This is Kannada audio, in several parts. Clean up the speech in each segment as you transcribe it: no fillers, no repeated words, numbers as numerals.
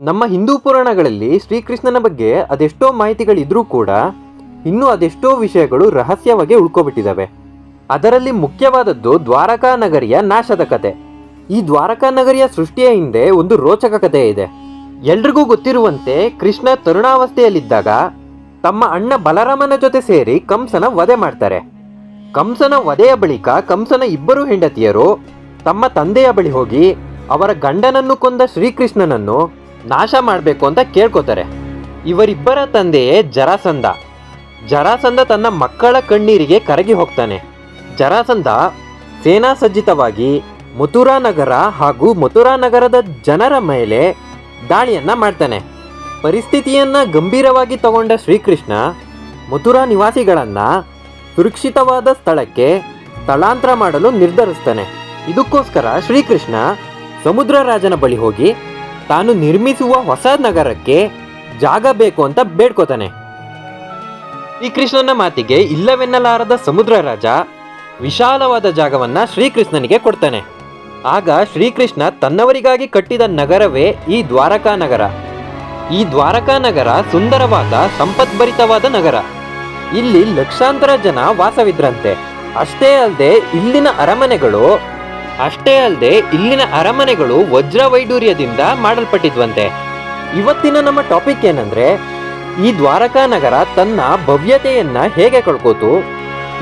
ನಮ್ಮ ಹಿಂದೂ ಪುರಾಣಗಳಲ್ಲಿ ಶ್ರೀಕೃಷ್ಣನ ಬಗ್ಗೆ ಅದೆಷ್ಟೋ ಮಾಹಿತಿಗಳಿದ್ರೂ ಕೂಡ ಇನ್ನೂ ಅದೆಷ್ಟೋ ವಿಷಯಗಳು ರಹಸ್ಯವಾಗಿ ಉಳ್ಕೊಬಿಟ್ಟಿದ್ದಾವೆ. ಅದರಲ್ಲಿ ಮುಖ್ಯವಾದದ್ದು ದ್ವಾರಕಾ ನಗರಿಯ ನಾಶದ ಕತೆ. ಈ ದ್ವಾರಕಾ ನಗರಿಯ ಸೃಷ್ಟಿಯ ಹಿಂದೆ ಒಂದು ರೋಚಕ ಕಥೆ ಇದೆ. ಎಲ್ರಿಗೂ ಗೊತ್ತಿರುವಂತೆ ಕೃಷ್ಣ ತರುಣಾವಸ್ಥೆಯಲ್ಲಿದ್ದಾಗ ತಮ್ಮ ಅಣ್ಣ ಬಲರಾಮನ ಜೊತೆ ಸೇರಿ ಕಂಸನ ವಧೆ ಮಾಡ್ತಾರೆ. ಕಂಸನ ವಧೆಯ ಬಳಿಕ ಕಂಸನ ಇಬ್ಬರು ಹೆಂಡತಿಯರು ತಮ್ಮ ತಂದೆಯ ಬಳಿ ಹೋಗಿ ಅವರ ಗಂಡನನ್ನು ಕೊಂದ ಶ್ರೀಕೃಷ್ಣನನ್ನು ನಾಶ ಮಾಡಬೇಕು ಅಂತ ಕೇಳ್ಕೋತಾರೆ. ಇವರಿಬ್ಬರ ತಂದೆಯೇ ಜರಾಸಂಧ. ಜರಾಸಂಧ ತನ್ನ ಮಕ್ಕಳ ಕಣ್ಣೀರಿಗೆ ಕರಗಿ ಹೋಗ್ತಾನೆ. ಜರಾಸಂಧ ಸೇನಾ ಸಜ್ಜಿತವಾಗಿ ಮಥುರಾ ನಗರ ಹಾಗೂ ಮಥುರಾ ನಗರದ ಜನರ ಮೇಲೆ ದಾಳಿಯನ್ನ ಮಾಡ್ತಾನೆ. ಪರಿಸ್ಥಿತಿಯನ್ನ ಗಂಭೀರವಾಗಿ ತಗೊಂಡ ಶ್ರೀಕೃಷ್ಣ ಮಥುರಾ ನಿವಾಸಿಗಳನ್ನ ಸುರಕ್ಷಿತವಾದ ಸ್ಥಳಕ್ಕೆ ಸ್ಥಳಾಂತರ ಮಾಡಲು ನಿರ್ಧರಿಸ್ತಾನೆ. ಇದಕ್ಕೋಸ್ಕರ ಶ್ರೀಕೃಷ್ಣ ಸಮುದ್ರ ರಾಜನ ಬಳಿ ಹೋಗಿ ತಾನು ನಿರ್ಮಿಸುವ ಹೊಸ ನಗರಕ್ಕೆ ಜಾಗ ಬೇಕು ಅಂತ ಬೇಡ್ಕೋತಾನೆ. ಶ್ರೀಕೃಷ್ಣನ ಮಾತಿಗೆ ಇಲ್ಲವೆನ್ನಲಾರದ ಸಮುದ್ರ ರಾಜ ವಿಶಾಲವಾದ ಜಾಗವನ್ನ ಶ್ರೀಕೃಷ್ಣನಿಗೆ ಕೊಡ್ತಾನೆ. ಆಗ ಶ್ರೀಕೃಷ್ಣ ತನ್ನವರಿಗಾಗಿ ಕಟ್ಟಿದ ನಗರವೇ ಈ ದ್ವಾರಕಾ ನಗರ. ಈ ದ್ವಾರಕಾ ನಗರ ಸುಂದರವಾದ ಸಂಪದ್ಭರಿತವಾದ ನಗರ. ಇಲ್ಲಿ ಲಕ್ಷಾಂತರ ಜನ ವಾಸವಿದ್ರಂತೆ. ಅಷ್ಟೇ ಅಲ್ಲದೆ ಇಲ್ಲಿನ ಅರಮನೆಗಳು ವಜ್ರ ವೈಡೂರ್ಯದಿಂದ ಮಾಡಲ್ಪಟ್ಟಿದ್ವಂತೆ. ಇವತ್ತಿನ ನಮ್ಮ ಟಾಪಿಕ್ ಏನಂದ್ರೆ, ಈ ದ್ವಾರಕಾ ನಗರ ತನ್ನ ಭವ್ಯತೆಯನ್ನ ಹೇಗೆ ಕಳ್ಕೋತು,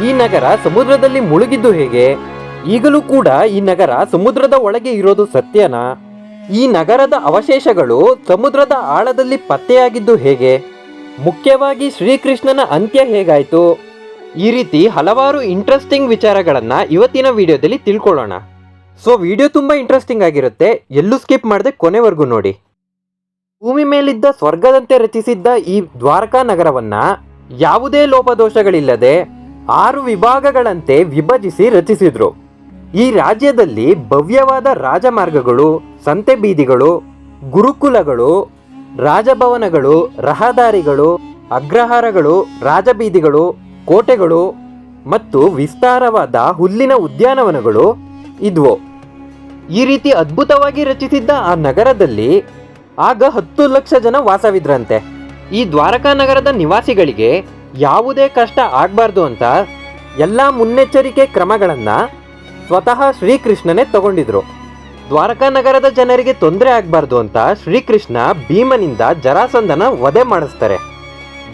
ಈ ನಗರ ಸಮುದ್ರದಲ್ಲಿ ಮುಳುಗಿದ್ದು ಹೇಗೆ, ಈಗಲೂ ಕೂಡ ಈ ನಗರ ಸಮುದ್ರದ ಒಳಗೆ ಇರೋದು ಸತ್ಯನಾ, ಈ ನಗರದ ಅವಶೇಷಗಳು ಸಮುದ್ರದ ಆಳದಲ್ಲಿ ಪತ್ತೆಯಾಗಿದ್ದು ಹೇಗೆ, ಮುಖ್ಯವಾಗಿ ಶ್ರೀಕೃಷ್ಣನ ಅಂತ್ಯ ಹೇಗಾಯ್ತು, ಈ ರೀತಿ ಹಲವಾರು ಇಂಟ್ರೆಸ್ಟಿಂಗ್ ವಿಚಾರಗಳನ್ನ ಇವತ್ತಿನ ವಿಡಿಯೋದಲ್ಲಿ ತಿಳ್ಕೊಳ್ಳೋಣ. ಸೊ ವಿಡಿಯೋ ತುಂಬಾ ಇಂಟ್ರೆಸ್ಟಿಂಗ್ ಆಗಿರುತ್ತೆ, ಎಲ್ಲೂ ಸ್ಕಿಪ್ ಮಾಡದೆ ಕೊನೆವರೆಗೂ ನೋಡಿ. ಭೂಮಿ ಮೇಲಿದ್ದ ಸ್ವರ್ಗದಂತೆ ರಚಿಸಿದ್ದ ಈ ದ್ವಾರಕಾ ನಗರವನ್ನ ಯಾವುದೇ ಲೋಪದೋಷಗಳಿಲ್ಲದೆ 6 ವಿಭಾಗಗಳಂತೆ ವಿಭಜಿಸಿ ರಚಿಸಿದ್ರು. ಈ ರಾಜ್ಯದಲ್ಲಿ ಭವ್ಯವಾದ ರಾಜಮಾರ್ಗಗಳು, ಸಂತೆ ಬೀದಿಗಳು, ಗುರುಕುಲಗಳು, ರಾಜಭವನಗಳು, ರಹದಾರಿಗಳು, ಅಗ್ರಹಾರಗಳು, ರಾಜಬೀದಿಗಳು, ಕೋಟೆಗಳು ಮತ್ತು ವಿಸ್ತಾರವಾದ ಹುಲ್ಲಿನ ಉದ್ಯಾನವನಗಳು ಇದ್ವು. ಈ ರೀತಿ ಅದ್ಭುತವಾಗಿ ರಚಿಸಿದ್ದ ಆ ನಗರದಲ್ಲಿ ಆಗ 10 ಲಕ್ಷ ಜನ ವಾಸವಿದ್ರಂತೆ. ಈ ದ್ವಾರಕಾ ನಗರದ ನಿವಾಸಿಗಳಿಗೆ ಯಾವುದೇ ಕಷ್ಟ ಆಗಬಾರ್ದು ಅಂತ ಎಲ್ಲ ಮುನ್ನೆಚ್ಚರಿಕೆ ಕ್ರಮಗಳನ್ನ ಸ್ವತಃ ಶ್ರೀಕೃಷ್ಣನೇ ತಗೊಂಡಿದ್ರು. ದ್ವಾರಕಾ ನಗರದ ಜನರಿಗೆ ತೊಂದರೆ ಆಗಬಾರ್ದು ಅಂತ ಶ್ರೀಕೃಷ್ಣ ಭೀಮನಿಂದ ಜರಾಸಂಧನ ವಧೆ ಮಾಡಿಸ್ತಾರೆ.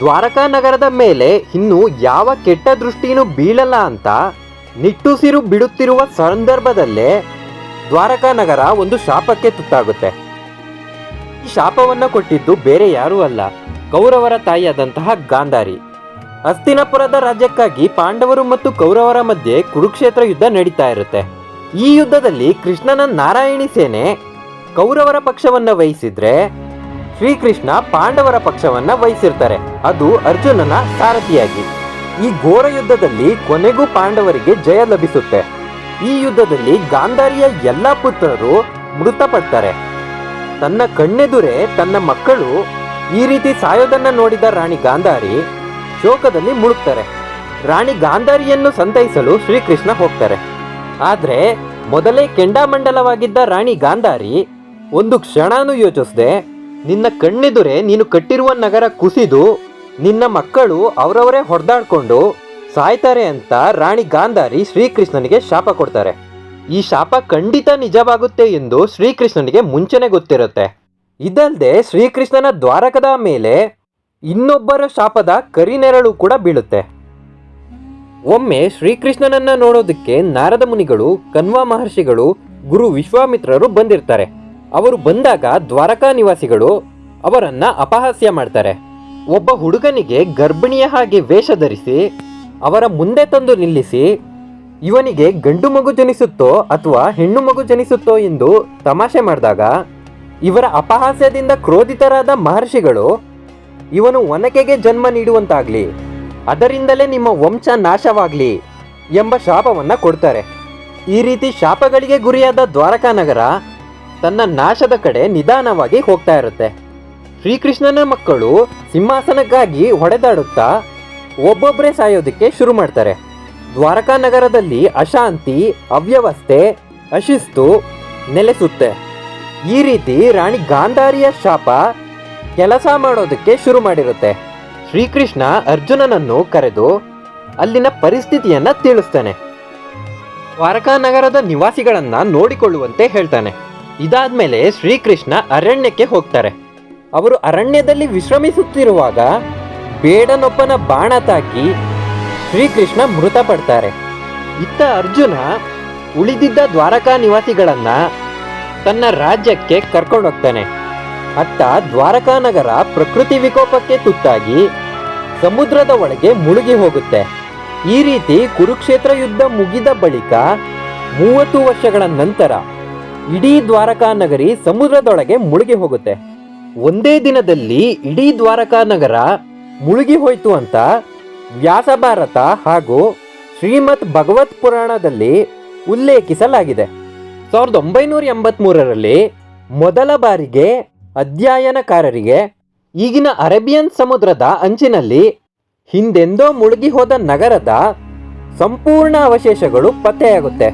ದ್ವಾರಕಾ ನಗರದ ಮೇಲೆ ಇನ್ನು ಯಾವ ಕೆಟ್ಟ ದೃಷ್ಟಿನೂ ಬೀಳಲ್ಲ ಅಂತ ನಿಟ್ಟುಸಿರು ಬಿಡುತ್ತಿರುವ ಸಂದರ್ಭದಲ್ಲೇ ದ್ವಾರಕಾ ನಗರ ಒಂದು ಶಾಪಕ್ಕೆ ತುತ್ತಾಗುತ್ತೆ. ಈ ಶಾಪವನ್ನ ಕೊಟ್ಟಿದ್ದು ಬೇರೆ ಯಾರೂ ಅಲ್ಲ, ಕೌರವರ ತಾಯಿಯಾದಂತಹ ಗಾಂಧಾರಿ. ಹಸ್ತಿನಾಪುರದ ರಾಜ್ಯಕ್ಕಾಗಿ ಪಾಂಡವರು ಮತ್ತು ಕೌರವರ ಮಧ್ಯೆ ಕುರುಕ್ಷೇತ್ರ ಯುದ್ಧ ನಡೀತಾ ಇರುತ್ತೆ. ಈ ಯುದ್ಧದಲ್ಲಿ ಕೃಷ್ಣನ ನಾರಾಯಣಿ ಸೇನೆ ಕೌರವರ ಪಕ್ಷವನ್ನ ವಹಿಸಿದ್ರೆ ಶ್ರೀಕೃಷ್ಣ ಪಾಂಡವರ ಪಕ್ಷವನ್ನ ವಹಿಸಿರ್ತಾರೆ, ಅದು ಅರ್ಜುನನ ಸಾರಥಿಯಾಗಿ. ಈ ಘೋರ ಯುದ್ಧದಲ್ಲಿ ಕೊನೆಗೂ ಪಾಂಡವರಿಗೆ ಜಯ ಲಭಿಸುತ್ತೆ. ಈ ಯುದ್ಧದಲ್ಲಿ ಗಾಂಧಾರಿಯ ಎಲ್ಲ ಪುತ್ರರು ಮೃತಪಡ್ತಾರೆ. ತನ್ನ ಕಣ್ಣೆದುರೇ ತನ್ನ ಮಕ್ಕಳು ಈ ರೀತಿ ಸಾಯೋದನ್ನ ನೋಡಿದ ರಾಣಿ ಗಾಂಧಾರಿ ಶೋಕದಲ್ಲಿ ಮುಳುಗ್ತಾರೆ. ರಾಣಿ ಗಾಂಧಾರಿಯನ್ನು ಸಂತೈಸಲು ಶ್ರೀಕೃಷ್ಣ ಹೋಗ್ತಾರೆ. ಆದ್ರೆ ಮೊದಲೇ ಕೆಂಡಾಮಂಡಲವಾಗಿದ್ದ ರಾಣಿ ಗಾಂಧಾರಿ ಒಂದು ಕ್ಷಣನೂ ಯೋಚಿಸದೆ, ನಿನ್ನ ಕಣ್ಣೆದುರೇ ನೀನು ಕಟ್ಟಿರುವ ನಗರ ಕುಸಿದು ನಿನ್ನ ಮಕ್ಕಳು ಅವರವರೇ ಹೊಡೆದಾಡ್ಕೊಂಡು ಸಾಯ್ತಾರೆ ಅಂತ ರಾಣಿ ಗಾಂಧಾರಿ ಶ್ರೀಕೃಷ್ಣನಿಗೆ ಶಾಪ ಕೊಡ್ತಾರೆ. ಈ ಶಾಪ ಖಂಡಿತ ನಿಜವಾಗುತ್ತೆ ಎಂದು ಶ್ರೀಕೃಷ್ಣನಿಗೆ ಮುಂಚೆನೆ ಗೊತ್ತಿರುತ್ತೆ. ಇದಲ್ಲದೆ ಶ್ರೀಕೃಷ್ಣನ ದ್ವಾರಕದ ಮೇಲೆ ಇನ್ನೊಬ್ಬರ ಶಾಪದ ಕರಿನೆರಳು ಕೂಡ ಬೀಳುತ್ತೆ. ಒಮ್ಮೆ ಶ್ರೀಕೃಷ್ಣನನ್ನ ನೋಡೋದಕ್ಕೆ ನಾರದ ಮುನಿಗಳು, ಕಣ್ವ ಮಹರ್ಷಿಗಳು, ಗುರು ವಿಶ್ವಾಮಿತ್ರರು ಬಂದಿರ್ತಾರೆ. ಅವರು ಬಂದಾಗ ದ್ವಾರಕಾ ನಿವಾಸಿಗಳು ಅವರನ್ನ ಅಪಹಾಸ್ಯ ಮಾಡ್ತಾರೆ. ಒಬ್ಬ ಹುಡುಗನಿಗೆ ಗರ್ಭಿಣಿಯ ಹಾಗೆ ವೇಷ ಧರಿಸಿ ಅವರ ಮುಂದೆ ತಂದು ನಿಲ್ಲಿಸಿ, ಇವನಿಗೆ ಗಂಡು ಮಗು ಜನಿಸುತ್ತೋ ಅಥವಾ ಹೆಣ್ಣು ಮಗು ಜನಿಸುತ್ತೋ ಎಂದು ತಮಾಷೆ ಮಾಡಿದಾಗ ಇವರ ಅಪಹಾಸ್ಯದಿಂದ ಕ್ರೋಧಿತರಾದ ಮಹರ್ಷಿಗಳು, ಇವನು ಒನಕೆಗೆ ಜನ್ಮ ನೀಡುವಂತಾಗ್ಲಿ, ಅದರಿಂದಲೇ ನಿಮ್ಮ ವಂಶ ನಾಶವಾಗ್ಲಿ ಎಂಬ ಶಾಪವನ್ನ ಕೊಡ್ತಾರೆ. ಈ ರೀತಿ ಶಾಪಗಳಿಗೆ ಗುರಿಯಾದ ದ್ವಾರಕಾ ನಗರ ತನ್ನ ನಾಶದ ಕಡೆ ನಿಧಾನವಾಗಿ ಹೋಗ್ತಾ ಇರುತ್ತೆ. ಶ್ರೀಕೃಷ್ಣನ ಮಕ್ಕಳು ಸಿಂಹಾಸನಕ್ಕಾಗಿ ಹೊಡೆದಾಡುತ್ತಾ ಒಬ್ಬೊಬ್ಬರೇ ಸಾಯೋದಕ್ಕೆ ಶುರು ಮಾಡ್ತಾರೆ. ದ್ವಾರಕಾ ನಗರದಲ್ಲಿ ಅಶಾಂತಿ, ಅವ್ಯವಸ್ಥೆ, ಅಶಿಸ್ತು ನೆಲೆಸುತ್ತೆ. ಈ ರೀತಿ ರಾಣಿ ಗಾಂಧಾರಿಯ ಶಾಪ ಕೆಲಸ ಮಾಡೋದಕ್ಕೆ ಶುರು ಮಾಡಿರುತ್ತೆ. ಶ್ರೀಕೃಷ್ಣ ಅರ್ಜುನನನ್ನು ಕರೆದು ಅಲ್ಲಿನ ಪರಿಸ್ಥಿತಿಯನ್ನ ತಿಳಿಸ್ತಾನೆ. ದ್ವಾರಕಾ ನಗರದ ನಿವಾಸಿಗಳನ್ನ ನೋಡಿಕೊಳ್ಳುವಂತೆ ಹೇಳ್ತಾನೆ. ಇದಾದ್ಮೇಲೆ ಶ್ರೀಕೃಷ್ಣ ಅರಣ್ಯಕ್ಕೆ ಹೋಗ್ತಾರೆ. ಅವರು ಅರಣ್ಯದಲ್ಲಿ ವಿಶ್ರಮಿಸುತ್ತಿರುವಾಗ ಬೇಡನೊಬ್ಬನ ಬಾಣ ತಾಕಿ ಶ್ರೀಕೃಷ್ಣ ಮೃತಪಡ್ತಾರೆ. ಇತ್ತ ಅರ್ಜುನ ಉಳಿದಿದ್ದ ದ್ವಾರಕಾ ನಿವಾಸಿಗಳನ್ನ ತನ್ನ ರಾಜ್ಯಕ್ಕೆ ಕರ್ಕೊಂಡೋಗ್ತಾನೆ. ಅತ್ತ ದ್ವಾರಕಾ ನಗರ ಪ್ರಕೃತಿ ವಿಕೋಪಕ್ಕೆ ತುತ್ತಾಗಿ ಸಮುದ್ರದ ಒಳಗೆ ಮುಳುಗಿ ಹೋಗುತ್ತೆ. ಈ ರೀತಿ ಕುರುಕ್ಷೇತ್ರ ಯುದ್ಧ ಮುಗಿದ ಬಳಿಕ 30 ವರ್ಷಗಳ ನಂತರ ಇಡೀ ದ್ವಾರಕಾ ನಗರಿ ಸಮುದ್ರದೊಳಗೆ ಮುಳುಗಿ ಹೋಗುತ್ತೆ. ಒಂದೇ ದಿನದಲ್ಲಿ ಇಡೀ ದ್ವಾರಕಾ ನಗರ ಮುಳುಗಿ ಹೋಯ್ತು ಅಂತ ವ್ಯಾಸ ಭಾರತ ಹಾಗೂ ಶ್ರೀಮದ್ ಭಗವತ್ ಪುರಾಣದಲ್ಲಿ ಉಲ್ಲೇಖಿಸಲಾಗಿದೆ. 1983ರಲ್ಲಿ ಮೊದಲ ಬಾರಿಗೆ ಅಧ್ಯಯನಕಾರರಿಗೆ ಈಗಿನ ಅರೇಬಿಯನ್ ಸಮುದ್ರದ ಅಂಚಿನಲ್ಲಿ ಹಿಂದೆಂದೋ ಮುಳುಗಿ ಹೋದ ನಗರದ ಸಂಪೂರ್ಣ ಅವಶೇಷಗಳು ಪತ್ತೆಯಾಗುತ್ತೆ.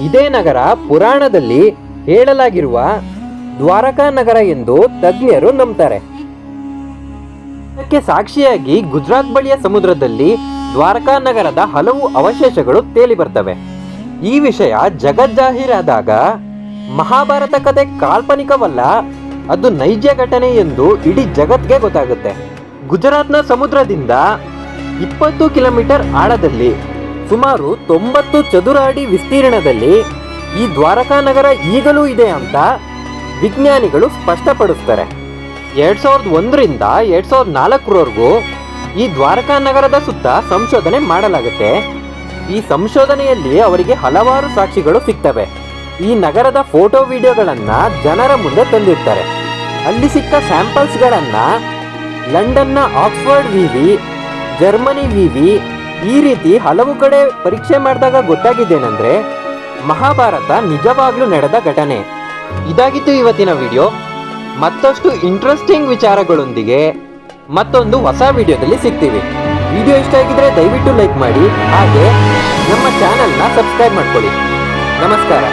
ಇದೇ ನಗರ ಪುರಾಣದಲ್ಲಿ ಹೇಳಲಾಗಿರುವ ದ್ವಾರಕಾ ನಗರ ಎಂದು ತಜ್ಞರು ನಂಬ್ತಾರೆ. ಇದಕ್ಕೆ ಸಾಕ್ಷಿಯಾಗಿ ಗುಜರಾತ್ ಬಳಿಯ ಸಮುದ್ರದಲ್ಲಿ ದ್ವಾರಕಾ ನಗರದ ಹಲವು ಅವಶೇಷಗಳು ತೇಲಿ ಬರ್ತವೆ. ಈ ವಿಷಯ ಜಗಜ್ಜಾಹೀರಾದಾಗ ಮಹಾಭಾರತ ಕಥೆ ಕಾಲ್ಪನಿಕವಲ್ಲ, ಅದು ನೈಜ ಘಟನೆ ಎಂದು ಇಡೀ ಜಗತ್ಗೆ ಗೊತ್ತಾಗುತ್ತೆ. ಗುಜರಾತ್ನ ಸಮುದ್ರದಿಂದ 20 ಕಿಲೋಮೀಟರ್ ಆಳದಲ್ಲಿ ಸುಮಾರು 90 ಚದುರ ಅಡಿ ವಿಸ್ತೀರ್ಣದಲ್ಲಿ ಈ ದ್ವಾರಕಾ ನಗರ ಈಗಲೂ ಇದೆ ಅಂತ ವಿಜ್ಞಾನಿಗಳು ಸ್ಪಷ್ಟಪಡಿಸ್ತಾರೆ. 2001ರಿಂದ 2004ರವರೆಗೂ ಈ ದ್ವಾರಕಾ ನಗರದ ಸುತ್ತ ಸಂಶೋಧನೆ ಮಾಡಲಾಗುತ್ತೆ. ಈ ಸಂಶೋಧನೆಯಲ್ಲಿ ಅವರಿಗೆ ಹಲವಾರು ಸಾಕ್ಷಿಗಳು ಸಿಗ್ತವೆ. ಈ ನಗರದ ಫೋಟೋ ವಿಡಿಯೋಗಳನ್ನ ಜನರ ಮುಂದೆ ತಂದಿರ್ತಾರೆ. ಅಲ್ಲಿ ಸಿಕ್ಕ ಸ್ಯಾಂಪಲ್ಸ್ಗಳನ್ನ ಲಂಡನ್ನ ಆಕ್ಸ್ಫರ್ಡ್ ವಿವಿ, ಜರ್ಮನಿ ವಿವಿ ಈ ರೀತಿ ಹಲವು ಕಡೆ ಪರೀಕ್ಷೆ ಮಾಡಿದಾಗ ಗೊತ್ತಾಗಿದ್ದೇನೆಂದ್ರೆ ಮಹಾಭಾರತ ನಿಜವಾಗ್ಲೂ ನಡೆದ ಘಟನೆ. ಇದಾಗಿತ್ತು ಇವತ್ತಿನ ವಿಡಿಯೋ. ಮತ್ತಷ್ಟು ಇಂಟ್ರೆಸ್ಟಿಂಗ್ ವಿಚಾರಗಳೊಂದಿಗೆ ಮತ್ತೊಂದು ಹೊಸ ವಿಡಿಯೋದಲ್ಲಿ ಸಿಗ್ತೀವಿ. ವಿಡಿಯೋ ಇಷ್ಟ ಆಗಿದ್ರೆ ದಯವಿಟ್ಟು ಲೈಕ್ ಮಾಡಿ, ಹಾಗೆ ನಮ್ಮ ಚಾನೆಲ್ನ ಸಬ್ಸ್ಕ್ರೈಬ್ ಮಾಡ್ಕೊಳ್ಳಿ. ನಮಸ್ಕಾರ.